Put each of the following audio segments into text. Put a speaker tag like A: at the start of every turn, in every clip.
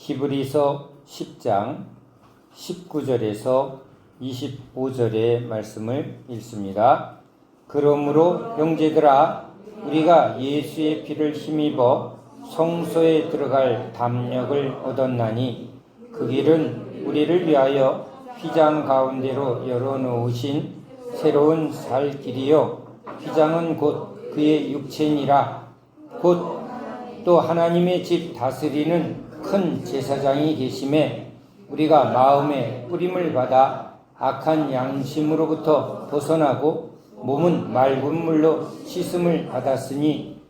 A: 히브리서 10장 19절에서 25절의 말씀을 읽습니다. 그러므로 형제들아, 우리가 예수의 피를 힘입어 성소에 들어갈 담력을 얻었나니 그 길은 우리를 위하여 휘장 가운데로 열어놓으신 새로운 살 길이요, 휘장은 곧 그의 육체니라. 곧 또 하나님의 집 다스리는 큰 제사장이 계심에 우리가 마음의 뿌림을 받아 악한 양심으로부터 벗어나고 몸은 맑은 물로 씻음을 받았으니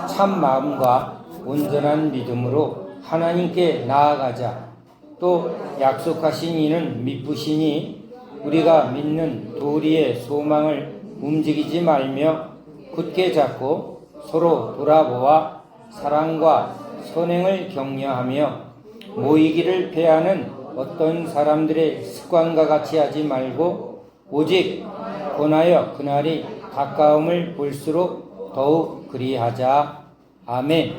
A: 참 마음과 온전한 믿음으로 하나님께 나아가자. 또 약속하신 이는 미쁘시니 우리가 믿는 도리의 소망을 움직이지 말며 굳게 잡고 서로 돌아보아 사랑과 선행을 격려하며 모이기를 패하는 어떤 사람들의 습관과 같이 하지 말고 오직 권하여 그날이 가까움을 볼수록 더욱 그리하자. 아멘.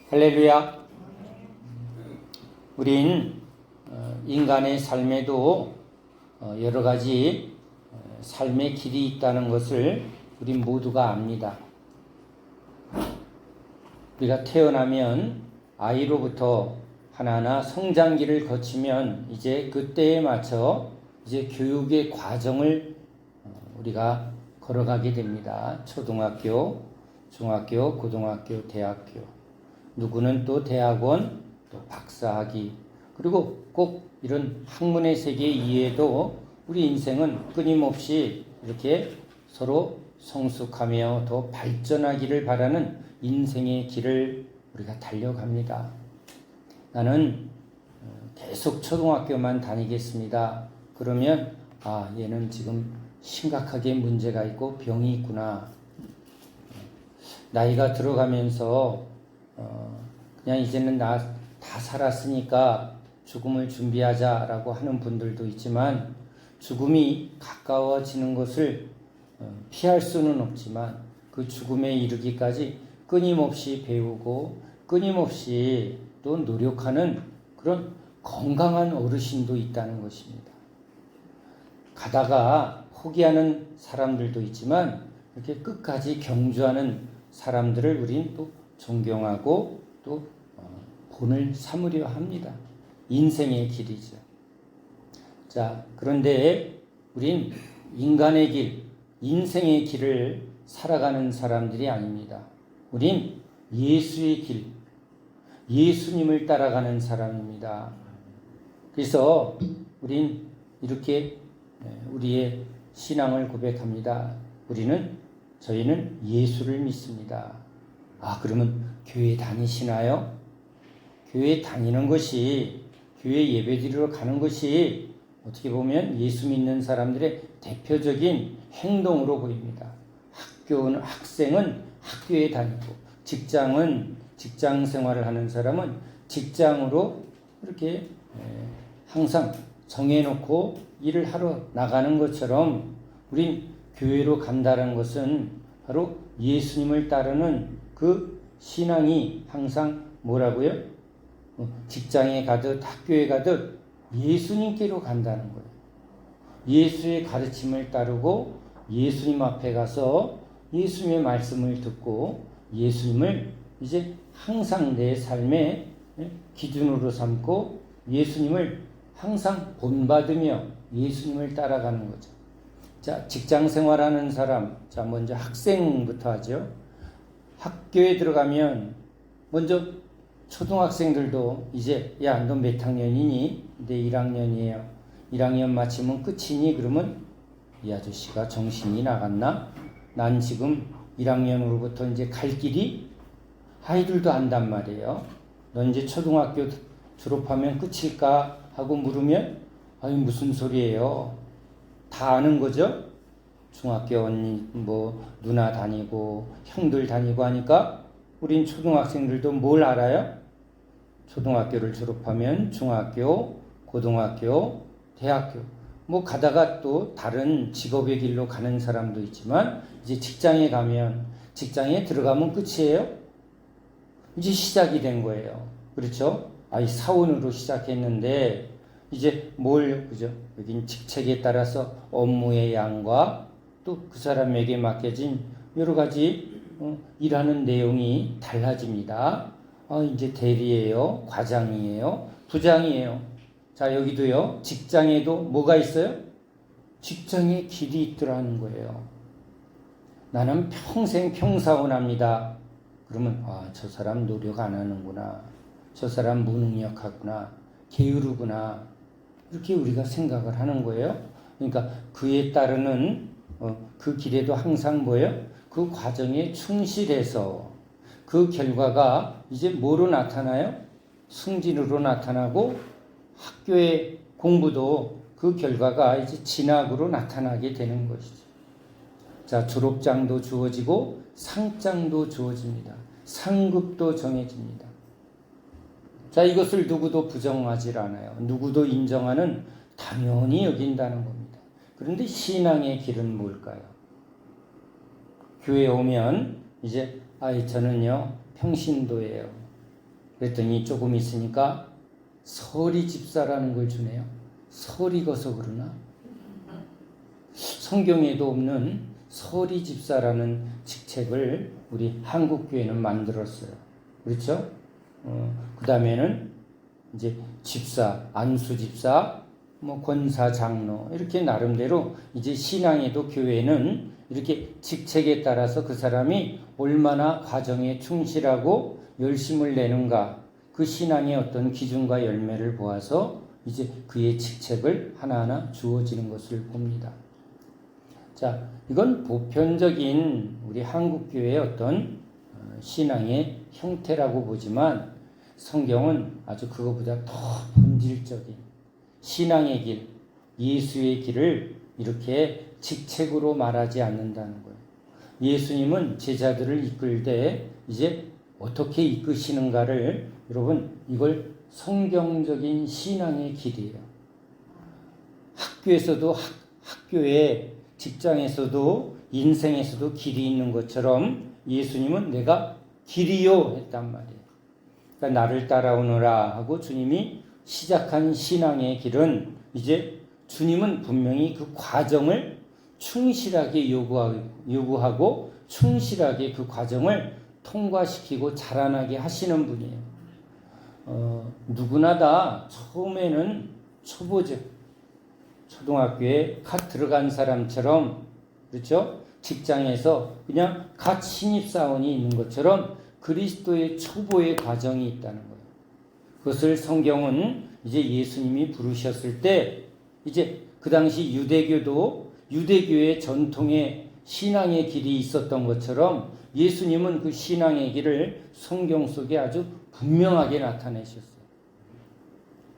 A: 할렐루야. 우린 인간의 삶에도 여러 가지 삶의 길이 있다는 것을 우린 모두가 압니다. 우리가 태어나면 아이로부터 하나하나 성장기를 거치면 이제 그때에 맞춰 이제 교육의 과정을 우리가 걸어가게 됩니다. 초등학교, 중학교, 고등학교, 대학교, 누구는 또 대학원, 또 박사학위, 그리고 꼭 이런 학문의 세계 이외에도 우리 인생은 끊임없이 이렇게 서로 성숙하며 더 발전하기를 바라는 인생의 길을 우리가 달려갑니다. 나는 계속 초등학교만 다니겠습니다. 그러면 얘는 지금 심각하게 문제가 있고 병이 있구나. 나이가 들어가면서 그냥 이제는 나 다 살았으니까 죽음을 준비하자라고 하는 분들도 있지만, 죽음이 가까워지는 것을 피할 수는 없지만 그 죽음에 이르기까지 끊임없이 배우고 끊임없이 또 노력하는 그런 건강한 어르신도 있다는 것입니다. 가다가 포기하는 사람들도 있지만 이렇게 끝까지 경주하는 사람들을 우린 또 존경하고 또 본을 삼으려 합니다. 인생의 길이죠. 자, 그런데 우린 인간의 길, 인생의 길을 살아가는 사람들이 아닙니다. 우린 예수의 길, 예수님을 따라가는 사람입니다. 그래서 우린 이렇게 우리의 신앙을 고백합니다. 저희는 예수를 믿습니다. 그러면 교회 다니시나요? 교회 다니는 것이, 교회 예배드리러 가는 것이 어떻게 보면 예수 믿는 사람들의 대표적인 행동으로 보입니다. 학생은 학교에 다니고, 직장 생활을 하는 사람은 직장으로 이렇게 항상 정해놓고 일을 하러 나가는 것처럼 우린 교회로 간다는 것은 바로 예수님을 따르는 그 신앙이 항상 뭐라고요? 직장에 가듯 학교에 가듯 예수님께로 간다는 거예요. 예수의 가르침을 따르고 예수님 앞에 가서 예수님의 말씀을 듣고 예수님을 이제 항상 내 삶의 기준으로 삼고 예수님을 항상 본받으며 예수님을 따라가는 거죠. 자, 직장 생활하는 사람, 자, 먼저 학생부터 하죠. 학교에 들어가면 먼저 초등학생들도 이제 너 몇 학년이니? 내 1학년이에요. 1학년 마치면 끝이니? 그러면 이 아저씨가 정신이 나갔나? 난 지금 1학년으로부터 이제 갈 길이 아이들도 안단 말이에요. 너 이제 초등학교 졸업하면 끝일까? 하고 물으면 무슨 소리예요? 다 아는 거죠? 중학교 언니, 누나 다니고 형들 다니고 하니까 우린 초등학생들도 뭘 알아요? 초등학교를 졸업하면 중학교, 고등학교, 대학교, 가다가 또 다른 직업의 길로 가는 사람도 있지만 이제 직장에 들어가면 끝이에요. 이제 시작이 된 거예요. 그렇죠? 이 사원으로 시작했는데 이제 그죠? 여긴 직책에 따라서 업무의 양과 또 그 사람에게 맡겨진 여러 가지 일하는 내용이 달라집니다. 이제 대리예요, 과장이에요, 부장이에요. 자, 여기도요, 직장에도 뭐가 있어요? 직장에 길이 있더라는 거예요. 나는 평생 평사원합니다. 그러면 저 사람 노력 안 하는구나. 저 사람 무능력하구나. 게으르구나. 이렇게 우리가 생각을 하는 거예요. 그러니까 그에 따르는 그 길에도 항상 뭐예요? 그 과정에 충실해서 그 결과가 이제 뭐로 나타나요? 승진으로 나타나고 학교의 공부도 그 결과가 이제 진학으로 나타나게 되는 것이죠. 자, 졸업장도 주어지고 상장도 주어집니다. 상급도 정해집니다. 자, 이것을 누구도 부정하지 않아요. 누구도 인정하는 당연히 여긴다는 겁니다. 그런데 신앙의 길은 뭘까요? 교회에 오면 이제 저는요 평신도예요. 그랬더니 조금 있으니까 서리 집사라는 걸 주네요. 서리거서 그러나? 성경에도 없는 서리 집사라는 직책을 우리 한국교회는 만들었어요. 그렇죠? 그 다음에는 이제 집사, 안수 집사, 권사, 장로 이렇게 나름대로 이제 신앙에도 교회는 이렇게 직책에 따라서 그 사람이 얼마나 과정에 충실하고 열심을 내는가 그 신앙의 어떤 기준과 열매를 보아서 이제 그의 직책을 하나하나 주어지는 것을 봅니다. 자, 이건 보편적인 우리 한국교회의 어떤 신앙의 형태라고 보지만 성경은 아주 그것보다 더 본질적인 신앙의 길, 예수의 길을 이렇게 직책으로 말하지 않는다는 거예요. 예수님은 제자들을 이끌 때 이제 어떻게 이끄시는가를 여러분 이걸 성경적인 신앙의 길이에요. 학교에서도 학교에 직장에서도 인생에서도 길이 있는 것처럼 예수님은 내가 길이요 했단 말이에요. 그러니까 나를 따라오너라 하고 주님이 시작한 신앙의 길은 이제 주님은 분명히 그 과정을 충실하게 요구하고 충실하게 그 과정을 통과시키고 자라나게 하시는 분이에요. 누구나 다 처음에는 초보죠. 초등학교에 갓 들어간 사람처럼 그렇죠? 직장에서 그냥 갓 신입사원이 있는 것처럼 그리스도의 초보의 과정이 있다는 거예요. 그것을 성경은 이제 예수님이 부르셨을 때 이제 그 당시 유대교의 전통의 신앙의 길이 있었던 것처럼 예수님은 그 신앙의 길을 성경 속에 아주 분명하게 나타내셨어요.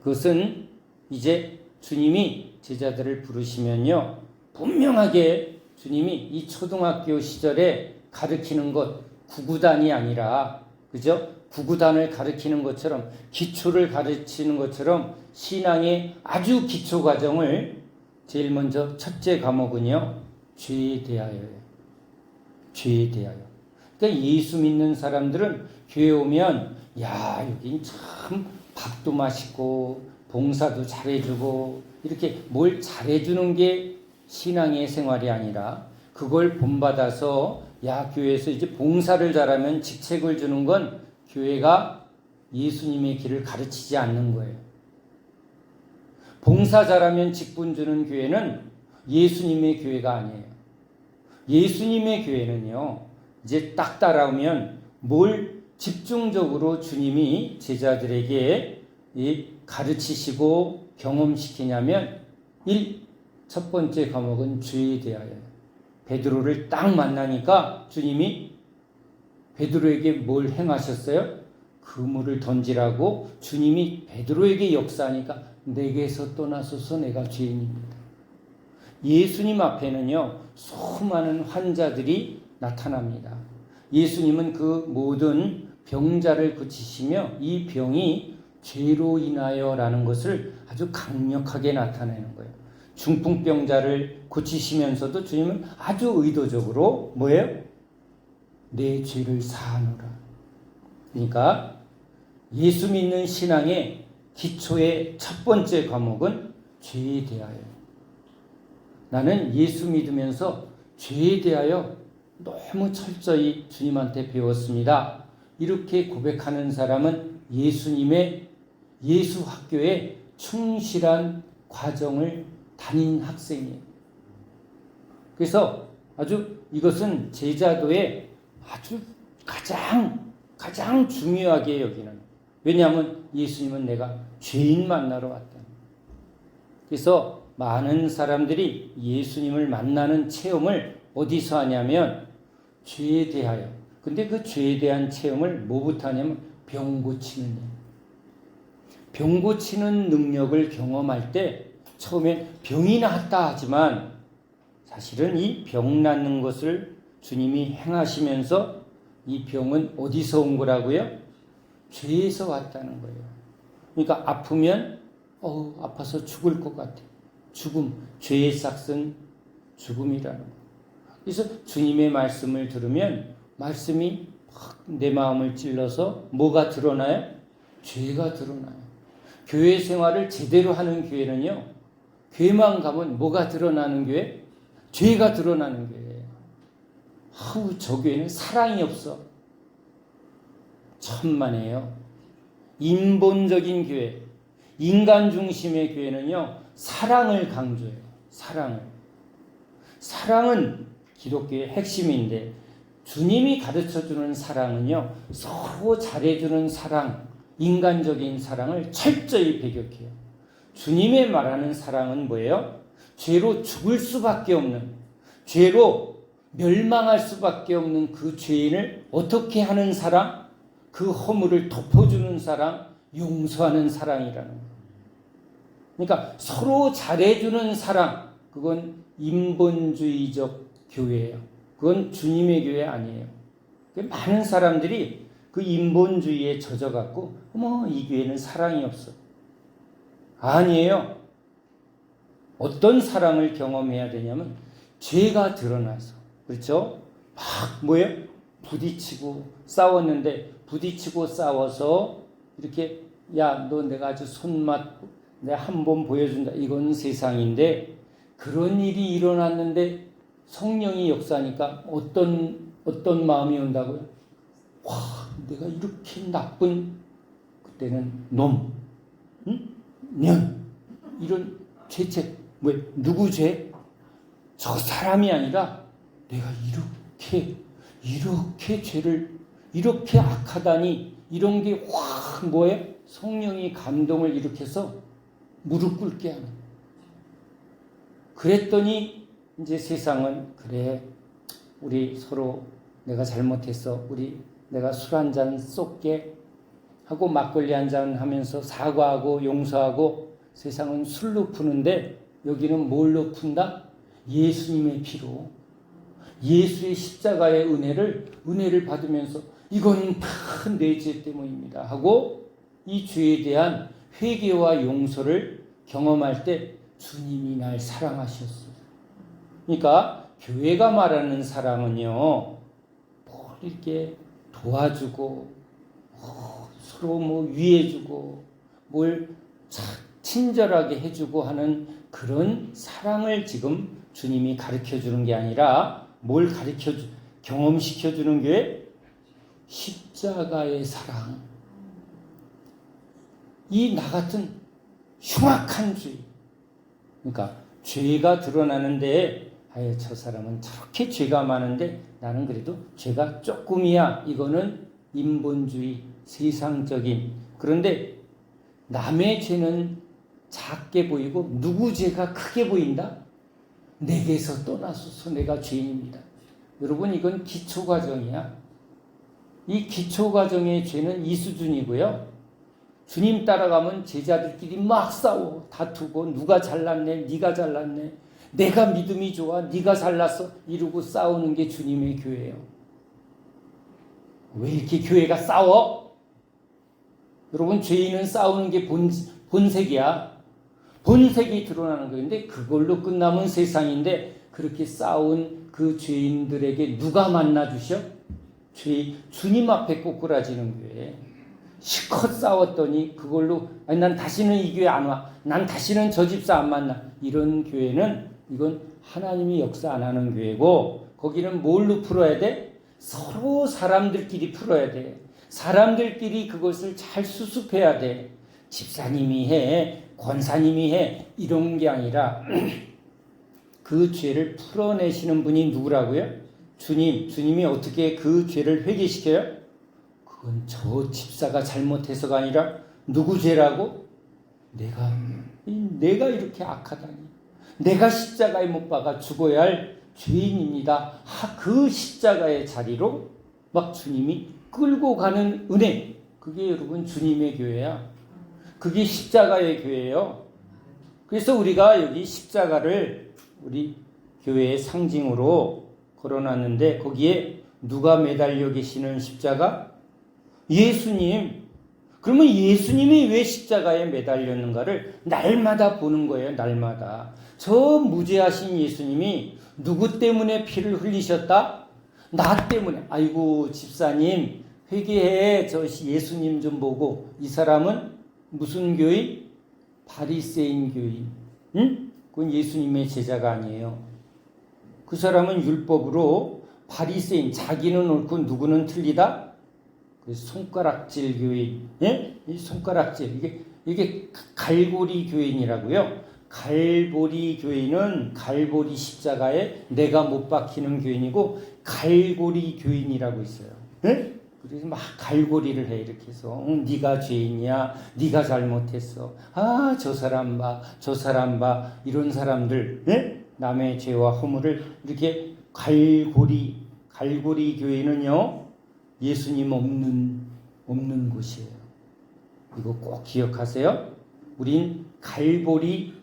A: 그것은 이제 주님이 제자들을 부르시면요 분명하게 주님이 이 초등학교 시절에 가르치는 것 구구단이 아니라 그죠? 구구단을 가르치는 것처럼 기초를 가르치는 것처럼 신앙의 아주 기초 과정을 제일 먼저 첫째 과목은요 죄에 대하여예요. 죄에 대하여. 그러니까 예수 믿는 사람들은 교회 오면 여긴 참 밥도 맛있고 봉사도 잘해주고 이렇게 뭘 잘해주는 게 신앙의 생활이 아니라 그걸 본받아서 교회에서 이제 봉사를 잘하면 직책을 주는 건 교회가 예수님의 길을 가르치지 않는 거예요. 봉사 잘하면 직분 주는 교회는 예수님의 교회가 아니에요. 예수님의 교회는요, 이제 딱 따라오면 뭘 집중적으로 주님이 제자들에게 가르치시고 경험시키냐면 첫 번째 과목은 죄에 대하여요. 베드로를 딱 만나니까 주님이 베드로에게 뭘 행하셨어요? 그물을 던지라고 주님이 베드로에게 역사하니까 내게서 떠나소서 내가 죄인입니다. 예수님 앞에는요 수많은 환자들이 나타납니다. 예수님은 그 모든 병자를 고치시며 이 병이 죄로 인하여라는 것을 아주 강력하게 나타내는 거예요. 중풍병자를 고치시면서도 주님은 아주 의도적으로 뭐예요? 내 죄를 사하노라. 그러니까 예수 믿는 신앙의 기초의 첫 번째 과목은 죄에 대하여. 나는 예수 믿으면서 죄에 대하여 너무 철저히 주님한테 배웠습니다. 이렇게 고백하는 사람은 예수님의 예수 학교에 충실한 과정을 다닌 학생이에요. 그래서 아주 이것은 제자도의 아주 가장 중요하게 여기는. 왜냐하면 예수님은 내가 죄인 만나러 왔다. 그래서 많은 사람들이 예수님을 만나는 체험을 어디서 하냐면 죄에 대하여. 근데 그 죄에 대한 체험을 뭐부터 하냐면 병 고치는 일. 병 고치는 능력을 경험할 때 처음엔 병이 낫다 하지만 사실은 이 병 낫는 것을 주님이 행하시면서 이 병은 어디서 온 거라고요? 죄에서 왔다는 거예요. 그러니까 아프면 아파서 죽을 것 같아. 죽음, 죄의 싹은 죽음이라는 거예요. 그래서 주님의 말씀을 들으면 말씀이 막 내 마음을 찔러서 뭐가 드러나요? 죄가 드러나요. 교회 생활을 제대로 하는 교회는요, 교회만 가면 뭐가 드러나는 교회? 죄가 드러나는 교회예요. 저 교회는 사랑이 없어. 천만에요. 인본적인 교회, 인간 중심의 교회는요, 사랑을 강조해요. 사랑은 기독교의 핵심인데 주님이 가르쳐주는 사랑은요, 서로 잘해주는 사랑, 인간적인 사랑을 철저히 배격해요. 주님의 말하는 사랑은 뭐예요? 죄로 죽을 수밖에 없는, 죄로 멸망할 수밖에 없는 그 죄인을 어떻게 하는 사랑? 그 허물을 덮어주는 사랑, 용서하는 사랑이라는 거예요. 그러니까 서로 잘해주는 사랑, 그건 인본주의적 교회예요. 그건 주님의 교회 아니에요. 많은 사람들이 그 인본주의에 젖어갖고 이 교회는 사랑이 없어. 아니에요. 어떤 사랑을 경험해야 되냐면 죄가 드러나서. 그렇죠? 부딪히고 싸웠는데 부딪히고 싸워서 이렇게 너 내가 아주 손맛 내가 한번 보여준다. 이건 세상인데 그런 일이 일어났는데 성령이 역사하니까 어떤 마음이 온다고요? 내가 이렇게 나쁜 그때는 놈, 년 이런 죄책 누구 죄? 저 사람이 아니라 내가 이렇게 죄를 이렇게 악하다니 이런 게 성령이 감동을 일으켜서 무릎 꿇게 하는. 그랬더니 이제 세상은 그래 우리 서로 내가 잘못했어 내가 술 한 잔 쏟게 하고 막걸리 한 잔 하면서 사과하고 용서하고 세상은 술로 푸는데 여기는 뭘로 푼다? 예수님의 피로 예수의 십자가의 은혜를 받으면서 이건 다 내 죄 때문입니다 하고 이 죄에 대한 회개와 용서를 경험할 때 주님이 날 사랑하셨어요. 그러니까 교회가 말하는 사랑은요, 이렇게 도와주고 서로 위해주고 뭘 친절하게 해주고 하는 그런 사랑을 지금 주님이 가르쳐주는 게 아니라 뭘 경험시켜주는 게 십자가의 사랑. 이 나 같은 흉악한 죄. 그러니까 죄가 드러나는데 저 사람은 저렇게 죄가 많은데 나는 그래도 죄가 조금이야. 이거는 인본주의, 세상적인. 그런데 남의 죄는 작게 보이고 누구 죄가 크게 보인다? 내게서 떠나소서 내가 죄인입니다. 여러분 이건 기초과정이야. 이 기초과정의 죄는 이 수준이고요. 주님 따라가면 제자들끼리 막 싸워. 다투고 누가 잘났네 네가 잘났네 내가 믿음이 좋아 네가 잘났어 이러고 싸우는 게 주님의 교회예요. 왜 이렇게 교회가 싸워? 여러분 죄인은 싸우는 게 본색이야. 본색이 드러나는 거인데 그걸로 끝나면 세상인데 그렇게 싸운 그 죄인들에게 누가 만나주셔? 주님 앞에 꼬꾸라지는 교회. 실컷 싸웠더니 그걸로 아니 난 다시는 이 교회 안 와. 난 다시는 저 집사 안 만나. 이런 교회는 이건 하나님이 역사 안 하는 교회고 거기는 뭘로 풀어야 돼? 서로 사람들끼리 풀어야 돼. 사람들끼리 그것을 잘 수습해야 돼. 집사님이 해, 권사님이 해 이런 게 아니라 그 죄를 풀어내시는 분이 누구라고요? 주님이 어떻게 그 죄를 회개시켜요? 그건 저 집사가 잘못해서가 아니라 누구 죄라고? 내가 이렇게 악하다니. 내가 십자가에 못 박아 죽어야 할 죄인입니다. 그 십자가의 자리로 막 주님이 끌고 가는 은혜. 그게 여러분 주님의 교회야. 그게 십자가의 교회예요. 그래서 우리가 여기 십자가를 우리 교회의 상징으로 걸어놨는데 거기에 누가 매달려 계시는 십자가? 예수님. 그러면 예수님이 왜 십자가에 매달렸는가를 날마다 보는 거예요. 날마다. 저 무죄하신 예수님이 누구 때문에 피를 흘리셨다? 나 때문에. 아이고 집사님 회개해. 저 예수님 좀 보고. 이 사람은 무슨 교인? 바리새인 교인. 응? 그건 예수님의 제자가 아니에요. 그 사람은 율법으로 바리새인. 자기는 옳고 누구는 틀리다? 그 손가락질 교인. 예? 이 손가락질. 이게 갈고리 교인이라고요. 갈보리 교인은 갈보리 십자가에 내가 못 박히는 교인이고 갈고리 교인이라고 있어요. 예? 그래서 막 갈고리를 해 이렇게 해서 네가 죄인이야. 네가 잘못했어. 저 사람 봐. 저 사람 봐. 이런 사람들 예? 남의 죄와 허물을 이렇게 갈고리 교인은요. 예수님 없는 곳이에요. 이거 꼭 기억하세요. 우린 갈보리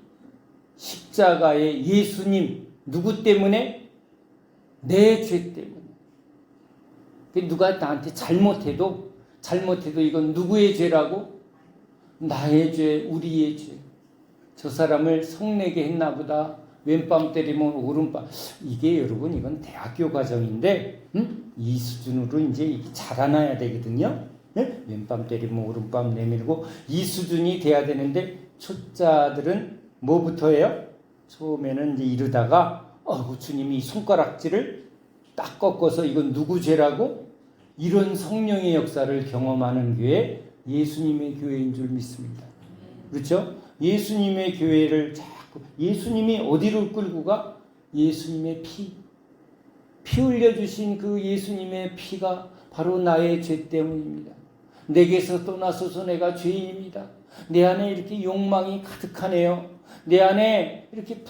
A: 십자가의 예수님 누구 때문에? 내 죄 때문에. 누가 나한테 잘못해도 이건 누구의 죄라고? 나의 죄, 우리의 죄. 저 사람을 성내게 했나 보다. 왼밤 때리면 오른밤. 이게 여러분 이건 대학교 과정인데 이 수준으로 이제 자라나야 되거든요. 네? 왼밤 때리면 오른밤 내밀고 이 수준이 돼야 되는데 초짜들은 뭐부터 해요? 처음에는 이제 이러다가 주님이 손가락질을 딱 꺾어서 이건 누구 죄라고? 이런 성령의 역사를 경험하는 교회 예수님의 교회인 줄 믿습니다. 그렇죠? 예수님의 교회를 자꾸 예수님이 어디로 끌고 가? 예수님의 피 흘려주신 그 예수님의 피가 바로 나의 죄 때문입니다. 내게서 떠나서서 내가 죄인입니다. 내 안에 이렇게 욕망이 가득하네요. 내 안에 이렇게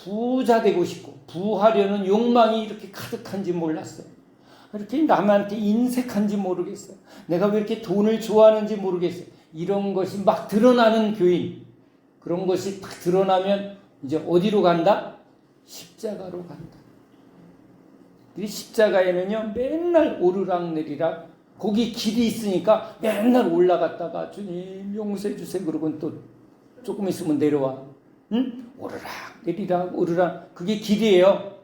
A: 부자 되고 싶고 부하려는 욕망이 이렇게 가득한지 몰랐어요. 이렇게 남한테 인색한지 모르겠어요. 내가 왜 이렇게 돈을 좋아하는지 모르겠어요. 이런 것이 막 드러나는 교인. 그런 것이 딱 드러나면 이제 어디로 간다? 십자가로 간다. 이 십자가에는요 맨날 오르락내리락 거기 길이 있으니까 맨날 올라갔다가 주님 용서해 주세요 그러고 또 조금 있으면 내려와. 응? 오르락 그게 길이에요.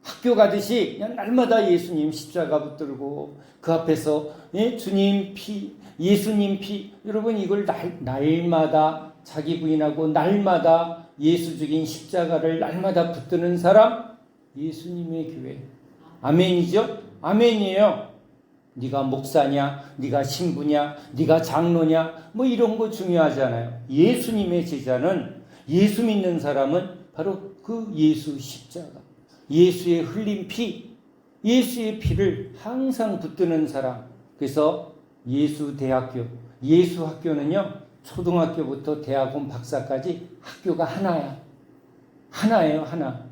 A: 학교 가듯이 그냥 날마다 예수님 십자가 붙들고 그 앞에서 주님 피 예수님 피 여러분 이걸 날마다 자기 부인하고 날마다 예수 죽인 십자가를 날마다 붙드는 사람 예수님의 교회. 아멘이죠? 아멘이에요. 네가 목사냐, 네가 신부냐, 네가 장로냐, 뭐 이런 거 중요하지 않아요. 예수님의 제자는 예수 믿는 사람은 바로 그 예수 십자가, 예수의 흘린 피, 예수의 피를 항상 붙드는 사람. 그래서 예수 대학교, 예수 학교는요 초등학교부터 대학원 박사까지 학교가 하나야. 하나예요, 하나.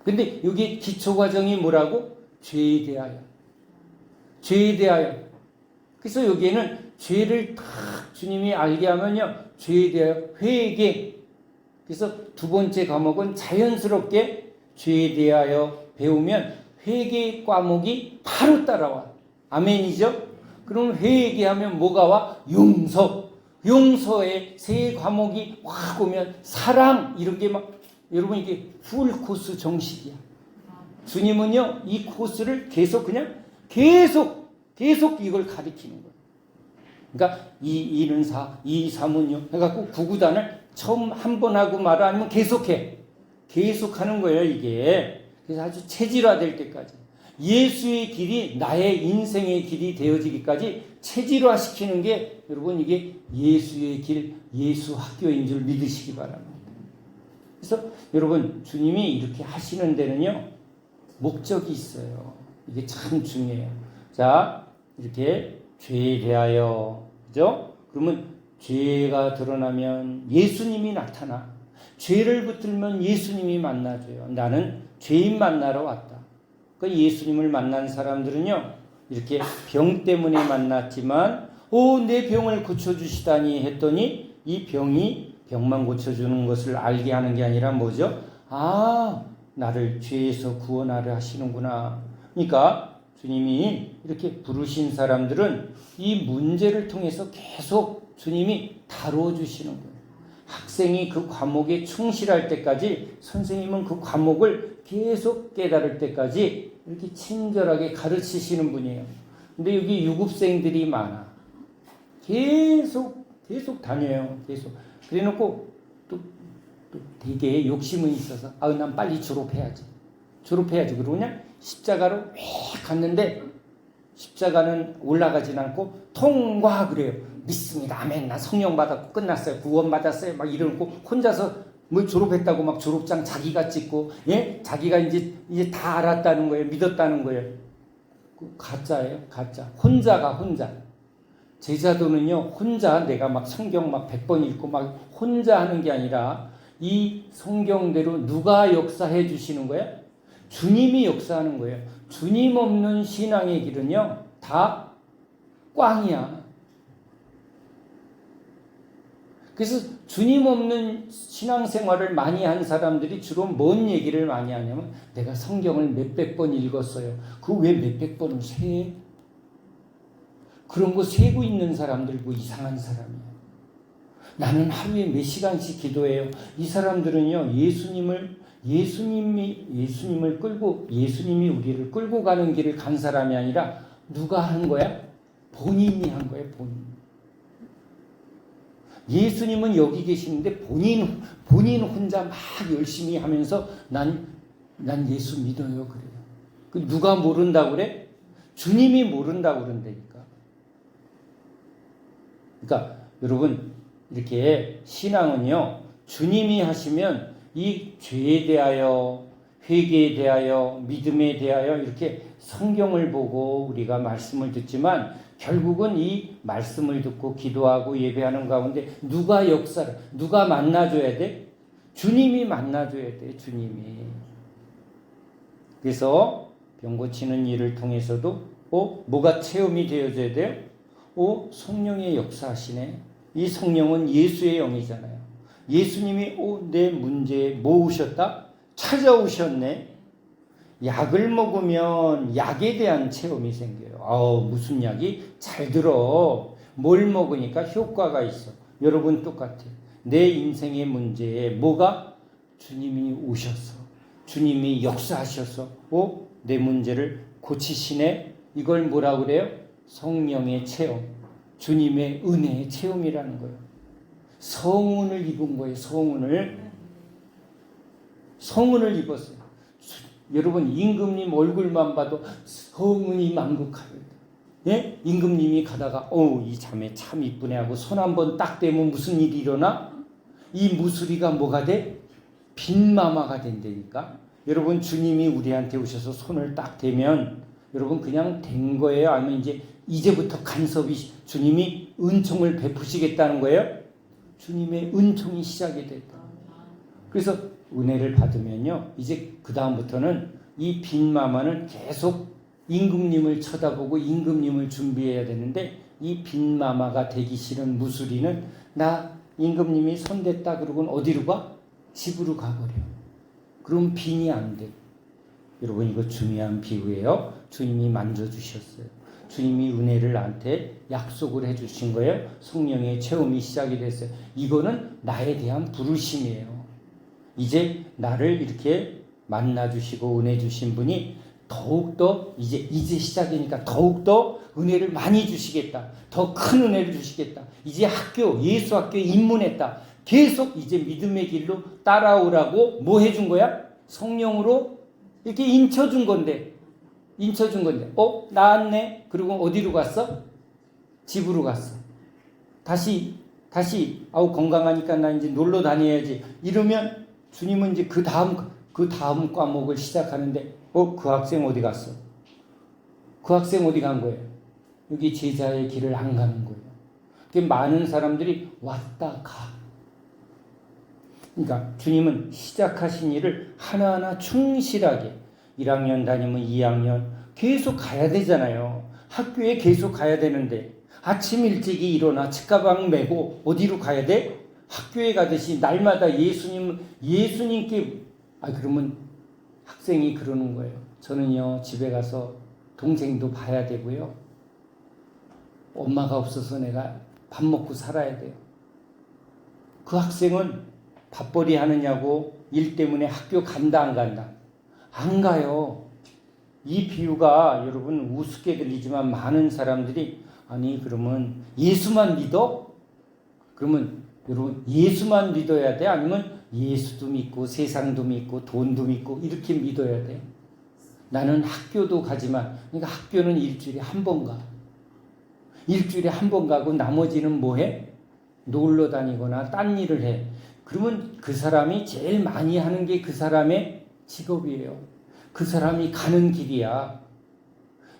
A: 근데 여기 기초과정이 뭐라고? 죄에 대하여. 죄에 대하여. 그래서 여기에는 죄를 딱 주님이 알게 하면요. 죄에 대하여 회개. 그래서 두 번째 과목은 자연스럽게 죄에 대하여 배우면 회개 과목이 바로 따라와. 아멘이죠? 그럼 회개하면 뭐가 와? 용서. 용서의 세 과목이 확 오면 사랑. 이런 게 막 여러분 이게 풀코스 정식이야. 주님은요, 이 코스를 계속 계속 이걸 가리키는 거예요. 그러니까 2는 4, 2, 3은 6 해갖고 구구단을 처음 한 번 하고 말아 아니면 계속하는 거예요, 이게. 그래서 아주 체질화될 때까지. 예수의 길이 나의 인생의 길이 되어지기까지 체질화시키는 게 여러분 이게 예수의 길, 예수 학교인 줄 믿으시기 바랍니다. 그래서 여러분 주님이 이렇게 하시는 데는요 목적이 있어요. 이게 참 중요해요. 자, 이렇게 죄에 대하여, 그죠? 그러면 죄가 드러나면 예수님이 나타나. 죄를 붙들면 예수님이 만나줘요. 나는 죄인 만나러 왔다. 그 예수님을 만난 사람들은요, 이렇게 병 때문에 만났지만, 내 병을 고쳐주시다니 했더니, 이 병만 고쳐주는 것을 알게 하는 게 아니라 뭐죠? 나를 죄에서 구원하려 하시는구나. 그러니까 주님이 이렇게 부르신 사람들은 이 문제를 통해서 계속 주님이 다루어 주시는 거예요. 학생이 그 과목에 충실할 때까지 선생님은 그 과목을 계속 깨달을 때까지 이렇게 친절하게 가르치시는 분이에요. 근데 여기 유급생들이 많아. 계속 다녀요. 계속. 그래 놓고 또 되게 욕심은 있어서 난 빨리 졸업해야지. 그러고 그냥 십자가로 왜 갔는데 십자가는 올라가진 않고 통과 그래요. 믿습니다. 아멘. 나 성령 받았고 끝났어요. 구원 받았어요. 막 이러고 혼자서 뭘 졸업했다고 막 졸업장 자기가 찍고, 예? 자기가 이제 다 알았다는 거예요. 믿었다는 거예요. 가짜예요. 가짜. 혼자. 제자도는요, 혼자 내가 막 성경 막 100번 읽고 막 혼자 하는 게 아니라 이 성경대로 누가 역사해 주시는 거예요? 주님이 역사하는 거예요. 주님 없는 신앙의 길은요, 다 꽝이야. 그래서 주님 없는 신앙생활을 많이 한 사람들이 주로 뭔 얘기를 많이 하냐면 내가 성경을 몇백 번 읽었어요. 그거 왜 몇백 번을 세? 그런 거 세고 있는 사람들고 이상한 사람이에요. 나는 하루에 몇 시간씩 기도해요. 이 사람들은요, 예수님을 끌고, 예수님이 우리를 끌고 가는 길을 간 사람이 아니라 누가 한 거야? 본인이 한 거예요, 본인. 예수님은 여기 계시는데 본인 혼자 막 열심히 하면서 난 예수 믿어요, 그래요. 누가 모른다고 그래? 주님이 모른다고 그런다니까. 그러니까 여러분, 이렇게 신앙은요, 주님이 하시면 이 죄에 대하여, 회개에 대하여, 믿음에 대하여 이렇게 성경을 보고 우리가 말씀을 듣지만 결국은 이 말씀을 듣고 기도하고 예배하는 가운데 누가 만나줘야 돼? 주님이 만나줘야 돼, 주님이. 그래서 병 고치는 일을 통해서도 뭐가 체험이 되어져야 돼요? 성령의 역사하시네. 이 성령은 예수의 영이잖아요. 예수님이 내 문제에 모으셨다? 찾아오셨네. 약을 먹으면 약에 대한 체험이 생겨요. 무슨 약이? 잘 들어. 뭘 먹으니까 효과가 있어. 여러분 똑같아요. 내 인생의 문제에 뭐가? 주님이 오셔서, 주님이 역사하셔서 내 문제를 고치시네. 이걸 뭐라고 그래요? 성령의 체험, 주님의 은혜의 체험이라는 거예요. 성운을 입은 거예요. 성운을 입었어요. 여러분, 임금님 얼굴만 봐도 성운이 만극하여다. 예? 임금님이 가다가 이 자매 참 이쁘네 하고 손 한번 딱 대면 무슨 일이 일어나? 이 무수리가 뭐가 돼? 빈마마가 된다니까. 여러분, 주님이 우리한테 오셔서 손을 딱 대면 여러분 그냥 된 거예요? 아니면 이제부터 간섭이 주님이 은총을 베푸시겠다는 거예요? 주님의 은총이 시작이 됐다. 그래서 은혜를 받으면요, 이제 그 다음부터는 이 빈마마는 계속 임금님을 쳐다보고 임금님을 준비해야 되는데, 이 빈마마가 되기 싫은 무수리는 나 임금님이 손댔다 그러고는 어디로 가? 집으로 가버려. 그럼 빈이 안 돼. 여러분, 이거 중요한 비유예요. 주님이 만져주셨어요. 주님이 은혜를 나한테 약속을 해주신 거예요. 성령의 체험이 시작이 됐어요. 이거는 나에 대한 부르심이에요. 이제 나를 이렇게 만나주시고 은혜 주신 분이 더욱더 이제 시작이니까 더욱더 은혜를 많이 주시겠다. 더 큰 은혜를 주시겠다. 이제 예수 학교에 입문했다. 계속 이제 믿음의 길로 따라오라고 뭐 해준 거야? 성령으로 이렇게 인쳐준 건데. 나았네. 그리고 어디로 갔어? 집으로 갔어. 다시 건강하니까 나 이제 놀러 다녀야지. 이러면 주님은 이제 그 다음 과목을 시작하는데 그 학생 어디 갔어? 그 학생 어디 간 거예요? 여기 제자의 길을 안 가는 거예요. 많은 사람들이 왔다 가. 그러니까 주님은 시작하신 일을 하나하나 충실하게 1학년 다니면 2학년 계속 가야 되잖아요. 학교에 계속 가야 되는데 아침 일찍이 일어나 책가방 메고 어디로 가야 돼? 학교에 가듯이 날마다 예수님께 그러면 학생이 그러는 거예요. 저는요 집에 가서 동생도 봐야 되고요. 엄마가 없어서 내가 밥 먹고 살아야 돼요. 그 학생은 밥벌이 하느냐고 일 때문에 학교 간다 안 간다? 안 가요. 이 비유가 여러분 우습게 들리지만 많은 사람들이 그러면 예수만 믿어? 그러면 여러분 예수만 믿어야 돼? 아니면 예수도 믿고 세상도 믿고 돈도 믿고 이렇게 믿어야 돼? 나는 학교도 가지만 그러니까 학교는 일주일에 한 번 가. 일주일에 한 번 가고 나머지는 뭐 해? 놀러 다니거나 딴 일을 해. 그러면 그 사람이 제일 많이 하는 게 그 사람의 직업이에요. 그 사람이 가는 길이야.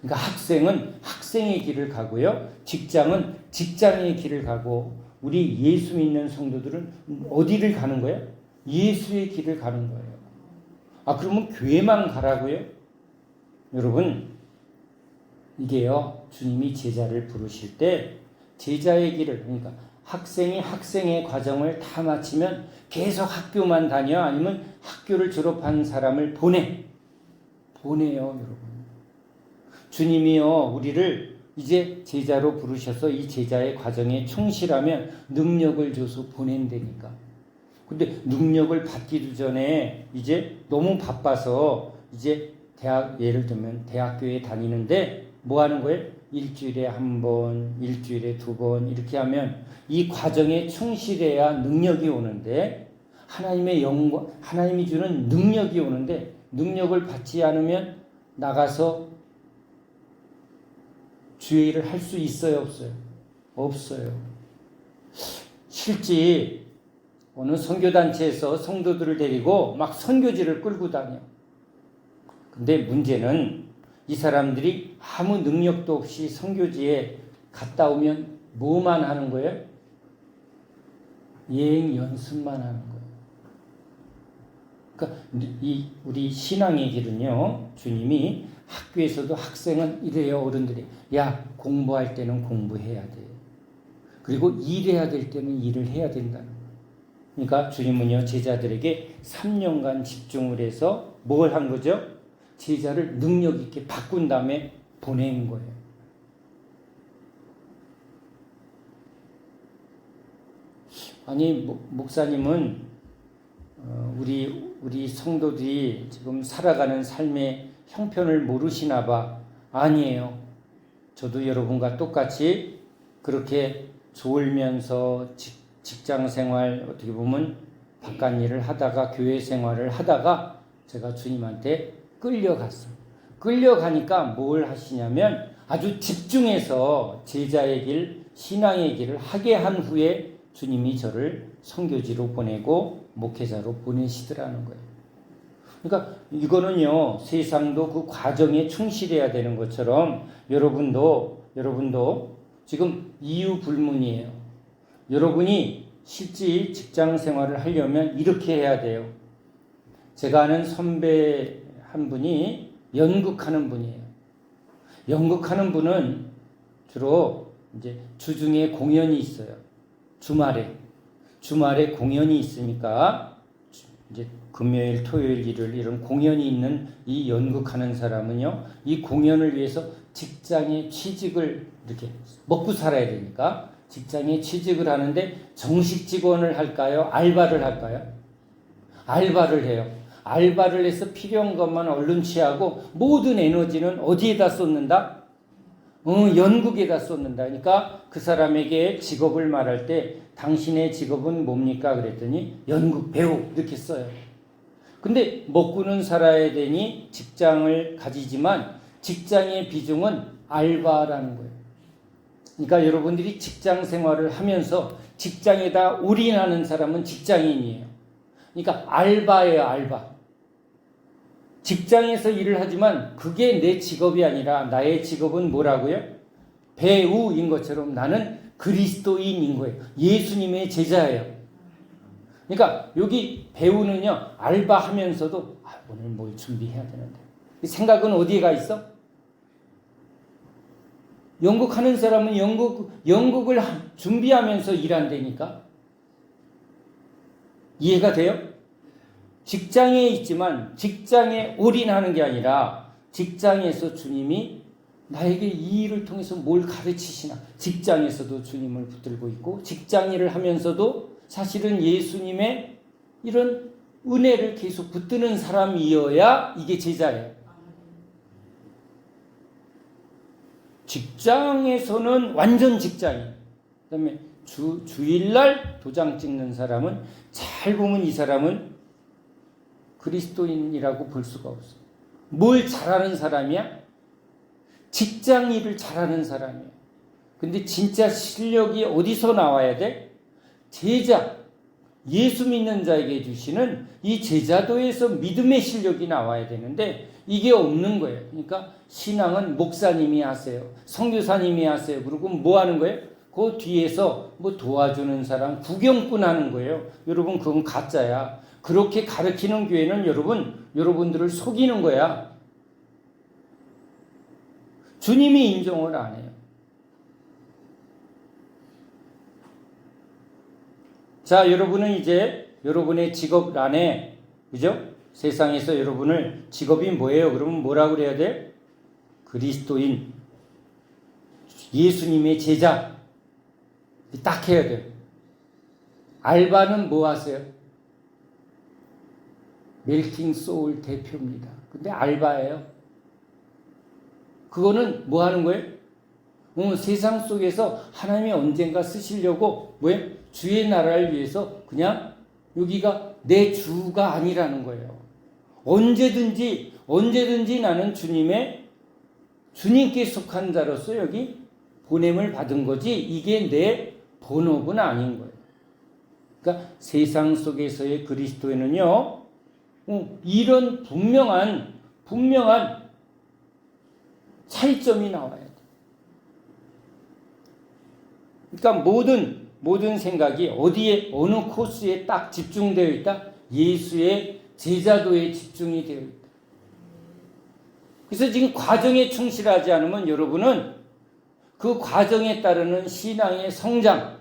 A: 그러니까 학생은 학생의 길을 가고요. 직장은 직장의 길을 가고 우리 예수 믿는 성도들은 어디를 가는 거예요? 예수의 길을 가는 거예요. 그러면 교회만 가라고요? 여러분 이게요. 주님이 제자를 부르실 때 제자의 길을 그러니까 학생이 학생의 과정을 다 마치면 계속 학교만 다녀? 아니면 학교를 졸업한 사람을 보내요, 여러분. 주님이요, 우리를 이제 제자로 부르셔서 이 제자의 과정에 충실하면 능력을 줘서 보낸다니까. 근데 능력을 받기도 전에 이제 너무 바빠서 이제 예를 들면 대학교에 다니는데 뭐 하는 거예요? 일주일에 한 번, 일주일에 두 번 이렇게 하면 이 과정에 충실해야 능력이 오는데 하나님이 주는 능력이 오는데 능력을 받지 않으면 나가서 주의 일을 할 수 있어요, 없어요? 없어요. 실제 어느 선교단체에서 성도들을 데리고 막 선교지를 끌고 다녀. 근데 문제는 이 사람들이 아무 능력도 없이 선교지에 갔다 오면 뭐만 하는 거예요? 예행 연습만 하는 거예요. 그러니까 우리 신앙의 길은요, 주님이 학교에서도 학생은 이래요, 어른들이. 야, 공부할 때는 공부해야 돼. 그리고 일해야 될 때는 일을 해야 된다는 거예요. 그러니까 주님은요, 제자들에게 3년간 집중을 해서 뭘 한 거죠? 제자를 능력 있게 바꾼 다음에 보낸 거예요. 목사님은 우리 성도들이 지금 살아가는 삶의 형편을 모르시나 봐. 아니에요. 저도 여러분과 똑같이 그렇게 졸면서 직장 생활 어떻게 보면 바깥 일을 하다가 교회 생활을 하다가 제가 주님한테 끌려갔어요. 끌려가니까 뭘 하시냐면 아주 집중해서 제자의 길, 신앙의 길을 하게 한 후에 주님이 저를 선교지로 보내고 목회자로 보내시더라는 거예요. 그러니까 이거는요, 세상도 그 과정에 충실해야 되는 것처럼 여러분도 지금 이유 불문이에요. 여러분이 실제 직장 생활을 하려면 이렇게 해야 돼요. 제가 아는 선배 한 분이 연극하는 분이에요. 연극하는 분은 주로 이제 주중에 공연이 있어요. 주말에 공연이 있으니까 이제 금요일, 토요일, 일요일 이런 공연이 있는 이 연극하는 사람은요, 이 공연을 위해서 직장에 취직을 이렇게 먹고 살아야 되니까 직장에 취직을 하는데 정식 직원을 할까요? 알바를 할까요? 알바를 해요. 알바를 해서 필요한 것만 얼른 취하고 모든 에너지는 어디에다 쏟는다? 연극에다 쏟는다. 그러니까 그 사람에게 직업을 말할 때 당신의 직업은 뭡니까? 그랬더니 연극 배우 이렇게 써요. 근데 먹고는 살아야 되니 직장을 가지지만 직장의 비중은 알바라는 거예요. 그러니까 여러분들이 직장 생활을 하면서 직장에다 올인하는 사람은 직장인이에요. 그러니까 알바예요, 알바. 직장에서 일을 하지만 그게 내 직업이 아니라 나의 직업은 뭐라고요? 배우인 것처럼 나는 그리스도인인 거예요. 예수님의 제자예요. 그러니까 여기 배우는요, 알바하면서도 오늘 뭘 준비해야 되는데. 생각은 어디에 가 있어? 연극하는 사람은 연극을 준비하면서 일한다니까. 이해가 돼요? 직장에 있지만 직장에 올인하는 게 아니라 직장에서 주님이 나에게 이 일을 통해서 뭘 가르치시나. 직장에서도 주님을 붙들고 있고 직장 일을 하면서도 사실은 예수님의 이런 은혜를 계속 붙드는 사람이어야 이게 제자예요. 직장에서는 완전 직장이에요. 그 다음에 주일날 도장 찍는 사람은 잘 보면 이 사람은 그리스도인이라고 볼 수가 없어요. 뭘 잘하는 사람이야? 직장 일을 잘하는 사람이야. 근데 진짜 실력이 어디서 나와야 돼? 제자, 예수 믿는 자에게 주시는 이 제자도에서 믿음의 실력이 나와야 되는데 이게 없는 거예요. 그러니까 신앙은 목사님이 하세요. 선교사님이 하세요. 그리고 뭐 하는 거예요? 그 뒤에서 뭐 도와주는 사람, 구경꾼 하는 거예요. 여러분 그건 가짜야. 그렇게 가르치는 교회는 여러분들을 속이는 거야. 주님이 인정을 안 해요. 자, 여러분은 이제 여러분의 직업란에, 그죠? 세상에서 여러분을 직업이 뭐예요? 그러면 뭐라고 그래야 돼? 그리스도인, 예수님의 제자. 딱 해야 돼요. 알바는 뭐 하세요? 멜팅 소울 대표입니다. 근데 알바예요. 그거는 뭐 하는 거예요? 세상 속에서 하나님이 언젠가 쓰시려고 뭐예요? 주의 나라를 위해서 그냥 여기가 내 주가 아니라는 거예요. 언제든지 나는 주님께 속한 자로서 여기 보냄을 받은 거지 이게 내 본업은 아닌 거예요. 그러니까 세상 속에서의 그리스도인은요, 이런 분명한 차이점이 나와야 돼. 그러니까 모든 생각이 어디에, 어느 코스에 딱 집중되어 있다? 예수의 제자도에 집중이 되어 있다. 그래서 지금 과정에 충실하지 않으면 여러분은 그 과정에 따르는 신앙의 성장,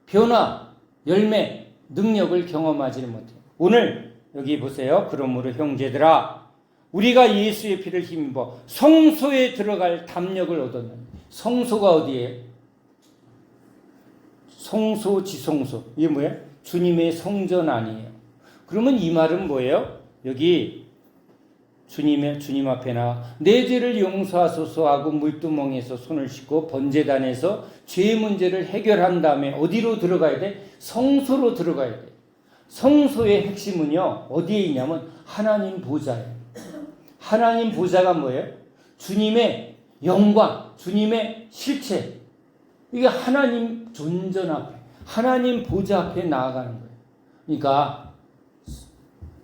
A: 변화, 열매, 능력을 경험하지 못해요. 오늘 여기 보세요. 그러므로 형제들아, 우리가 예수의 피를 힘입어 성소에 들어갈 담력을 얻었느니. 성소가 어디예요? 성소, 지성소. 이게 뭐예요? 주님의 성전 아니에요. 그러면 이 말은 뭐예요? 여기 주님 앞에 나와 내 죄를 용서하소서 하고 물두멍에서 손을 씻고 번제단에서 죄 문제를 해결한 다음에 어디로 들어가야 돼? 성소로 들어가야 돼. 성소의 핵심은요, 어디에 있냐면 하나님 보좌예요. 하나님 보좌가 뭐예요? 주님의 영광, 주님의 실체. 이게 하나님 존전 앞에, 하나님 보좌 앞에 나아가는 거예요. 그러니까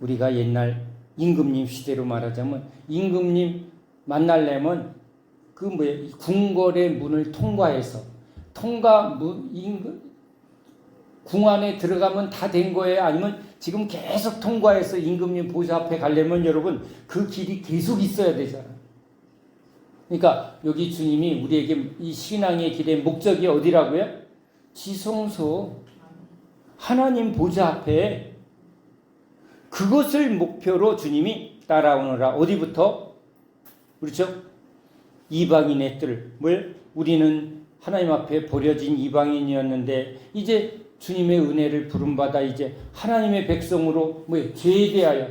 A: 우리가 옛날 임금님 시대로 말하자면 임금님 만나려면 궁궐의 문을 통과해서 궁 안에 들어가면 다 된 거예요? 아니면 지금 계속 통과해서 임금님 보좌 앞에 가려면 여러분 그 길이 계속 있어야 되잖아요. 그러니까 여기 주님이 우리에게 이 신앙의 길의 목적이 어디라고요? 지성소, 하나님 보좌 앞에, 그것을 목표로 주님이 따라오느라. 어디부터? 그렇죠? 이방인의 뜰. 우리는 하나님 앞에 버려진 이방인이었는데 이제 주님의 은혜를 부름받아 이제 하나님의 백성으로 죄에 대하여